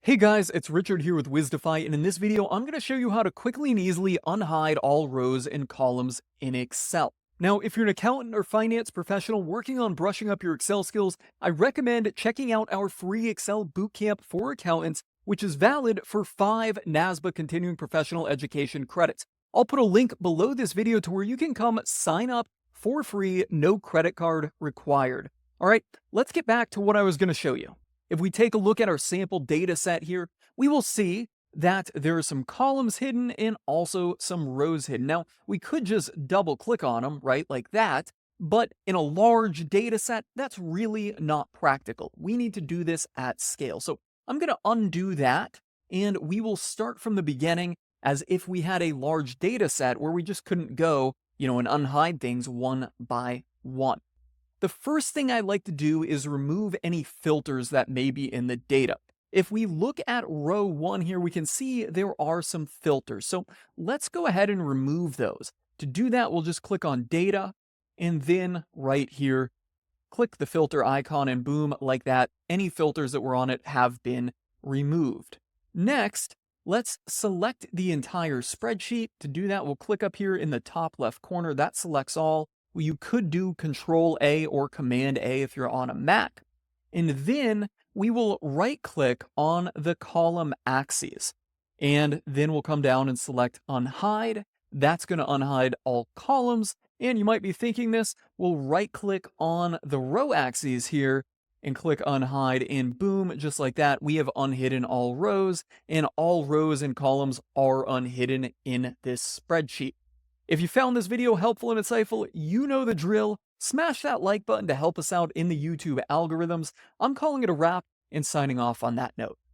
Hey guys, it's Richard here with Wisdify, and in this video, I'm going to show you how to quickly and easily unhide all rows and columns in Excel. Now, if you're an accountant or finance professional working on brushing up your Excel skills, I recommend checking out our free Excel bootcamp for accountants, which is valid for 5 NASBA continuing professional education credits. I'll put a link below this video to where you can come sign up for free, no credit card required. All right, let's get back to what I was going to show you. If we take a look at our sample data set here, we will see that there are some columns hidden and also some rows hidden. Now, we could just double click on them, right, like that, but in a large data set, that's really not practical. We need to do this at scale. So I'm going to undo that, and we will start from the beginning as if we had a large data set where we just couldn't go, and unhide things one by one. The first thing I like to do is remove any filters that may be in the data. If we look at row 1 here, we can see there are some filters. So let's go ahead and remove those. To do that, we'll just click on Data, and then right here, click the filter icon, and boom, like that, any filters that were on it have been removed. Next, let's select the entire spreadsheet. To do that, we'll click up here in the top left corner. That selects all. You could do Control A or Command A if you're on a Mac. And then we will right click on the column axes. And then we'll come down and select Unhide. That's going to unhide all columns. And you might be thinking this, we'll right click on the row axes here and click Unhide, and boom, just like that, we have unhidden all rows, and all rows and columns are unhidden in this spreadsheet. If you found this video helpful and insightful, you know the drill. Smash that like button to help us out in the YouTube algorithms. I'm calling it a wrap and signing off on that note.